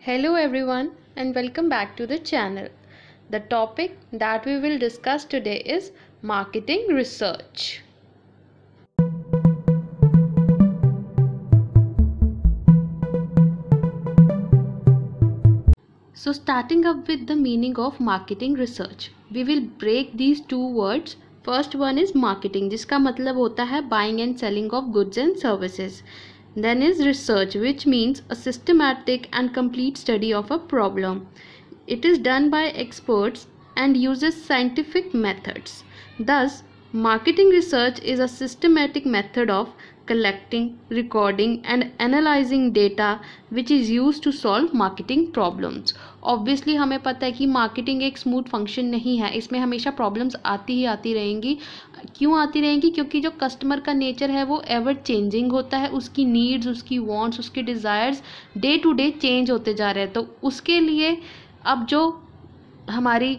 Hello everyone and welcome back to the channel. The topic that we will discuss today is marketing research. So starting up with the meaning of marketing research, we will break these two words. First one is marketing, जिसका मतलब होता है buying and selling of goods and services. Then is research, which means a systematic and complete study of a problem. It is done by experts and uses scientific methods. Thus, marketing research is a systematic method of collecting, recording and analyzing data which is used to solve marketing problems. Obviously हमें पता है कि marketing एक smooth function नहीं है, इसमें हमेशा problems आती ही आती रहेंगी. क्यों आती रहेंगी? क्योंकि जो कस्टमर का नेचर है वो एवर चेंजिंग होता है, उसकी नीड्स, उसकी वांट्स, उसके desires day to day change होते जा रहे हैं. तो उसके लिए अब जो हमारी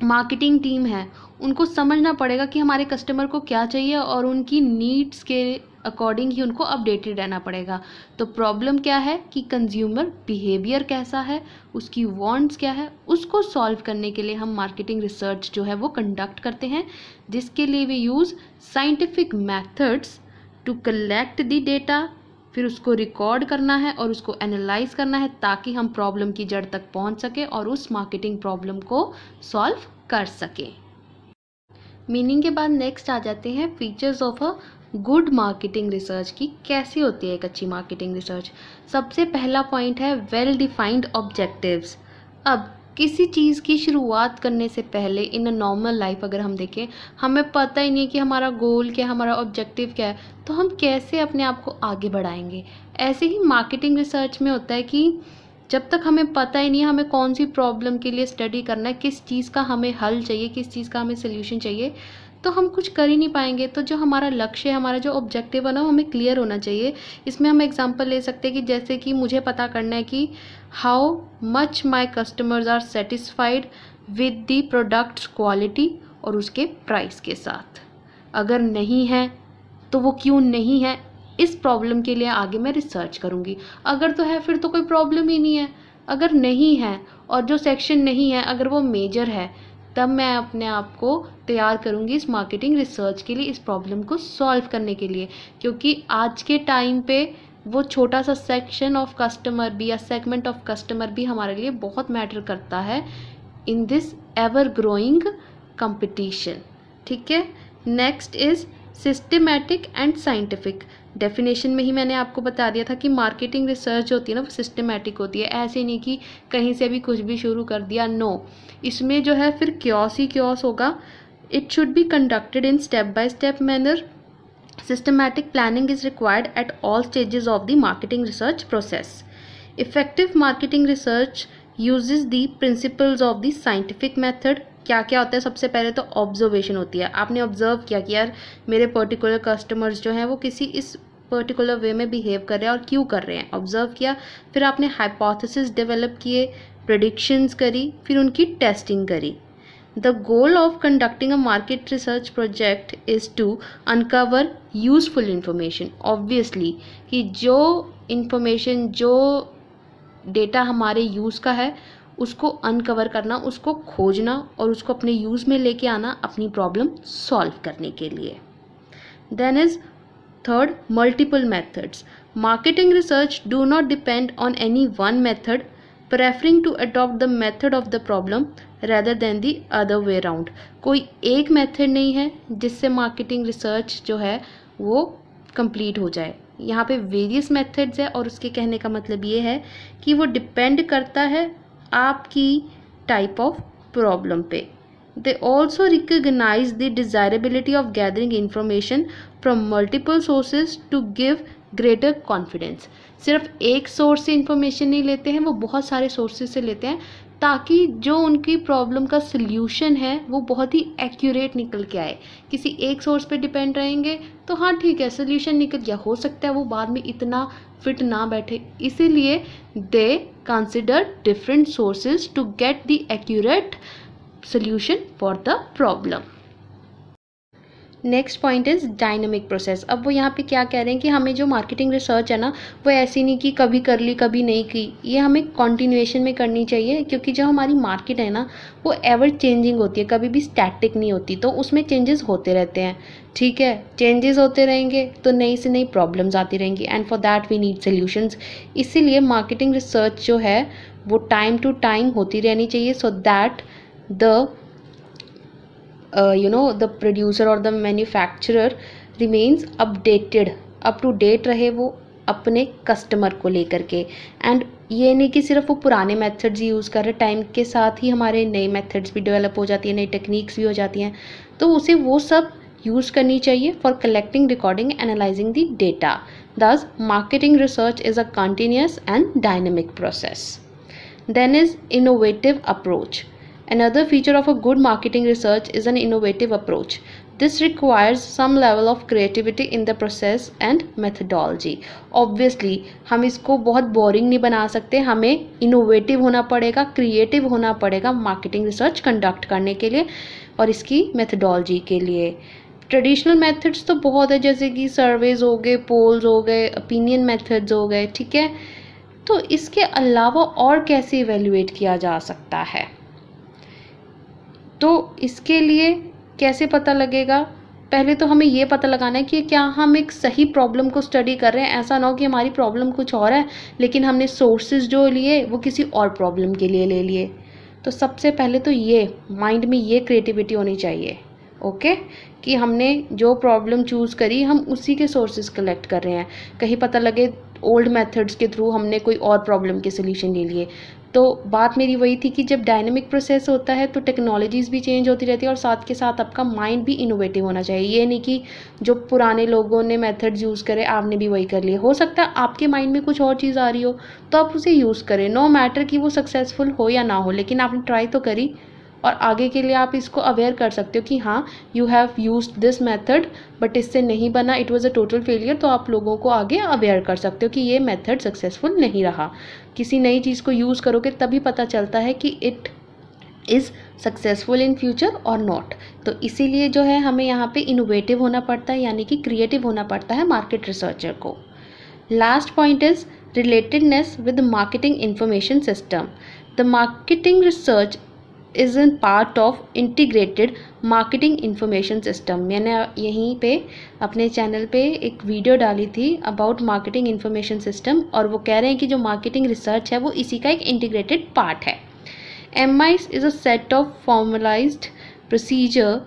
मार्केटिंग टीम है उनको समझना पड़ेगा कि हमारे कस्टमर को क्या चाहिए और उनकी नीड्स के अकॉर्डिंग ही उनको अपडेटेड रहना पड़ेगा. तो प्रॉब्लम क्या है कि कंज्यूमर बिहेवियर कैसा है, उसकी वांट्स क्या है, उसको सॉल्व करने के लिए हम मार्केटिंग रिसर्च जो है वो कंडक्ट करते हैं, जिसके लिए we use scientific methods to collect the data. फिर उसको रिकॉर्ड करना है और उसको एनालाइज करना है ताकि हम प्रॉब्लम की जड़ तक पहुंच सके और उस मार्केटिंग प्रॉब्लम को सॉल्व कर सके. मीनिंग के बाद नेक्स्ट आ जाते हैं features of a good marketing research की. कैसी होती है एक अच्छी मार्केटिंग रिसर्च? सबसे पहला पॉइंट है वेल डिफाइंड ऑब्जेक्टिव्स. अब किसी चीज़ की शुरुआत करने से पहले इन अ नॉर्मल लाइफ अगर हम देखें, हमें पता ही नहीं है कि हमारा गोल क्या है, हमारा ऑब्जेक्टिव क्या है, तो हम कैसे अपने आप को आगे बढ़ाएंगे. ऐसे ही मार्केटिंग रिसर्च में होता है कि जब तक हमें पता ही नहीं है हमें कौन सी प्रॉब्लम के लिए स्टडी करना है, किस चीज़ का हमें हल चाहिए, किस चीज़ का हमें सोल्यूशन चाहिए, तो हम कुछ कर ही नहीं पाएंगे. तो जो हमारा लक्ष्य है, हमारा जो ऑब्जेक्टिव है ना, वो हमें क्लियर होना चाहिए. इसमें हम एग्जांपल ले सकते हैं कि जैसे कि मुझे पता करना है कि how much my customers are satisfied with the products quality और उसके प्राइस के साथ. अगर नहीं है तो वो क्यों नहीं है, इस प्रॉब्लम के लिए आगे मैं रिसर्च करूँगी. अगर तो है फिर तो कोई प्रॉब्लम ही नहीं है. अगर नहीं है और जो सेक्शन नहीं है अगर वो मेजर है, तब मैं अपने आप को तैयार करूँगी इस मार्केटिंग रिसर्च के लिए, इस प्रॉब्लम को सॉल्व करने के लिए. क्योंकि आज के टाइम पे वो छोटा सा सेक्शन ऑफ कस्टमर भी या सेगमेंट ऑफ कस्टमर भी हमारे लिए बहुत मैटर करता है in this ever growing competition. ठीक है. Next is systematic and scientific. Definition में ही मैंने आपको बता दिया था कि मार्केटिंग रिसर्च होती है ना, वो सिस्टमैटिक होती है. ऐसे नहीं कि कहीं से भी कुछ भी शुरू कर दिया. नो, इसमें जो है फिर क्योस ही क्योस होगा. It should be conducted in step by step manner. Systematic planning is required at all stages of the marketing research process. Effective marketing research uses the principles of the scientific method. क्या क्या होता है? सबसे पहले तो observation होती है. आपने ऑब्जर्व किया कि यार मेरे पर्टिकुलर कस्टमर्स जो हैं वो किसी इस पर्टिकुलर वे में बिहेव कर रहे हैं और क्यों कर रहे हैं, ऑब्जर्व किया. फिर आपने हाइपोथेसिस डेवलप किए, प्रेडिक्शंस करी, फिर उनकी टेस्टिंग करी. The goal of conducting a market research project is to uncover useful information. Obviously कि जो इंफॉर्मेशन, जो डेटा हमारे यूज़ का है उसको अनकवर करना, उसको खोजना और उसको अपने यूज़ में लेके आना अपनी प्रॉब्लम सॉल्व करने के लिए. Then is third, multiple methods. Marketing research do not depend on any one method, preferring to adopt the method of the problem rather than the other way around. कोई एक method नहीं है जिससे marketing research जो है वो complete हो जाए. यहाँ पे वेरियस मेथड्स है और उसके कहने का मतलब ये है कि वो डिपेंड करता है आपकी टाइप ऑफ प्रॉब्लम पे. They also recognise the desirability of gathering information from multiple sources to give greater confidence. सिर्फ एक सोर्स से इंफॉर्मेशन नहीं लेते हैं, वो बहुत सारे सोर्सेज से लेते हैं ताकि जो उनकी प्रॉब्लम का सल्यूशन है वो बहुत ही एक्यूरेट निकल के आए. किसी एक सोर्स पे डिपेंड रहेंगे तो हाँ ठीक है, सल्यूशन निकल गया, हो सकता है वो बाद में इतना फिट ना बैठे. इसीलिए they consider different sources to get the accurate solution for the problem. Next point is dynamic process. अब वो यहाँ पे क्या कह रहे हैं कि हमें जो मार्केटिंग रिसर्च है ना, वो ऐसी नहीं कि कभी कर ली कभी नहीं की, ये हमें कॉन्टिन्यूएशन में करनी चाहिए, क्योंकि जो हमारी मार्केट है ना वो एवर चेंजिंग होती है, कभी भी स्टैटिक नहीं होती, तो उसमें चेंजेस होते रहते हैं। ठीक है, चेंजेस होते रहेंगे तो नई से नई प्रॉब्लम्स आती रहेंगी, and for that we need solutions. इसीलिए मार्केटिंग रिसर्च जो है वो टाइम टू टाइम होती रहनी चाहिए, so that the the producer or the manufacturer remains updated, up to date रहे वो अपने कस्टमर को लेकर के। एंड ये नहीं कि सिर्फ वो पुराने मेथड्स यूज़ कर रहे, टाइम के साथ ही हमारे नए मेथड्स भी डेवलप हो जाती हैं, नई टेक्निक्स भी हो जाती हैं, तो उसे वो सब यूज़ करनी चाहिए for collecting, recording, analysing the data. Thus marketing research is a continuous and dynamic process. Then is innovative approach. Another feature of a good marketing research is an innovative approach. This requires some level of creativity in the process and methodology. Obviously, हम इसको बहुत boring नहीं बना सकते, हमें innovative होना पड़ेगा, creative होना पड़ेगा मार्केटिंग रिसर्च कंडक्ट करने के लिए और इसकी मेथडोलॉजी के लिए। ट्रेडिशनल मेथड्स तो बहुत है, जैसे कि सर्वेज हो गए, पोल्स हो गए, ओपिनियन मेथड्स हो गए, ठीक है। तो इसके अलावा और कैसे इवेल्युएट किया जा सकता है, तो इसके लिए कैसे पता लगेगा? पहले तो हमें ये पता लगाना है कि क्या हम एक सही प्रॉब्लम को स्टडी कर रहे हैं। ऐसा ना हो कि हमारी प्रॉब्लम कुछ और है लेकिन हमने सोर्सेज जो लिए वो किसी और प्रॉब्लम के लिए ले लिए। तो सबसे पहले तो ये माइंड में ये क्रिएटिविटी होनी चाहिए, ओके, कि हमने जो प्रॉब्लम चूज़ करी हम उसी के सोर्सेज कलेक्ट कर रहे हैं। कहीं पता लगे ओल्ड मेथड्स के थ्रू हमने कोई और प्रॉब्लम के सोल्यूशन ले लिए। तो बात मेरी वही थी कि जब डायनेमिक प्रोसेस होता है तो टेक्नोलॉजीज़ भी चेंज होती रहती है और साथ के साथ आपका माइंड भी इनोवेटिव होना चाहिए। ये नहीं कि जो पुराने लोगों ने मेथड्स यूज़ करे आपने भी वही कर लिए। हो सकता है आपके माइंड में कुछ और चीज़ आ रही हो तो आप उसे यूज़ करें, नो मैटर कि वो सक्सेसफुल हो या ना हो, लेकिन आपने ट्राई तो करी और आगे के लिए आप इसको अवेयर कर सकते हो कि हाँ you have used this method but इससे नहीं बना, it was a total failure. तो आप लोगों को आगे अवेयर कर सकते हो कि ये मेथड सक्सेसफुल नहीं रहा। किसी नई चीज़ को यूज़ करोगे तभी पता चलता है कि it is successful in future और नॉट। तो इसीलिए जो है हमें यहाँ पे इनोवेटिव होना पड़ता है, यानी कि क्रिएटिव होना पड़ता है मार्केट रिसर्चर को। Last point is relatedness with marketing information system. The marketing research is an part of integrated marketing information system. मैंने यहीं पे अपने चैनल पे एक वीडियो डाली थी अबाउट मार्केटिंग इंफॉर्मेशन सिस्टम और वो कह रहे हैं कि जो मार्केटिंग रिसर्च है वो इसी का एक इंटीग्रेटेड पार्ट है। MIS is a set of formalized procedure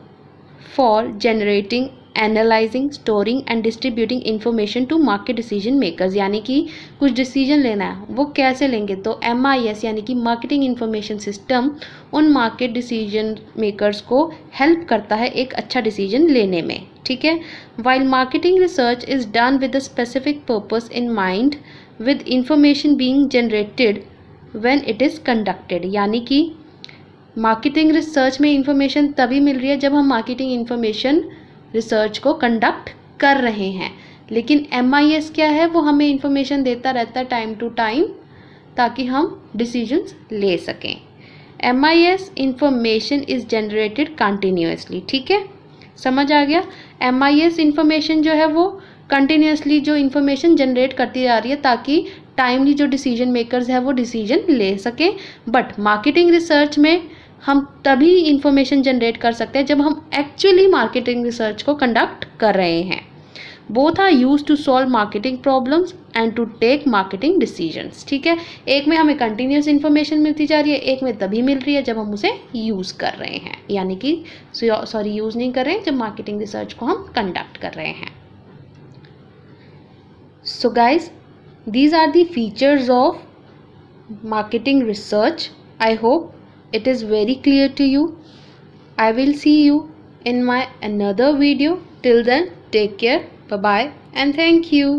for generating, analyzing, storing and distributing information to market decision makers. यानी कि कुछ डिसीजन लेना है वो कैसे लेंगे, तो MIS यानी कि मार्केटिंग इंफॉर्मेशन सिस्टम उन मार्केट डिसीजन मेकर्स को हेल्प करता है एक अच्छा डिसीजन लेने में, ठीक है। While marketing research is done with a specific purpose in mind with information being generated when it is conducted. यानी कि मार्केटिंग रिसर्च में इंफॉर्मेशन तभी मिल रही है जब हम मार्केटिंग इंफॉर्मेशन रिसर्च को कंडक्ट कर रहे हैं, लेकिन MIS क्या है, वो हमें इंफॉर्मेशन देता रहता है टाइम टू टाइम ताकि हम डिसीजंस ले सकें। MIS information is generated continuously, ठीक है, समझ आ गया। MIS इंफॉर्मेशन जो है वो कंटिन्यूसली जो इंफॉर्मेशन जनरेट करती जा रही है ताकि टाइमली जो डिसीजन मेकर्स है वो डिसीजन ले सकें। बट मार्केटिंग रिसर्च में हम तभी इंफॉर्मेशन जनरेट कर सकते हैं जब हम एक्चुअली मार्केटिंग रिसर्च को कंडक्ट कर रहे हैं। Both are use to solve marketing problems and to take marketing decisions, ठीक है। एक में हमें कंटिन्यूस इन्फॉर्मेशन मिलती जा रही है, एक में तभी मिल रही है जब हम उसे यूज़ कर रहे हैं, यानी कि यूज़ नहीं कर रहे हैं जब मार्केटिंग रिसर्च को हम कंडक्ट कर रहे हैं। So guys, these are the features of marketing research. I hope it is very clear to you. I will see you in my another video. Till then, take care, bye bye and thank you.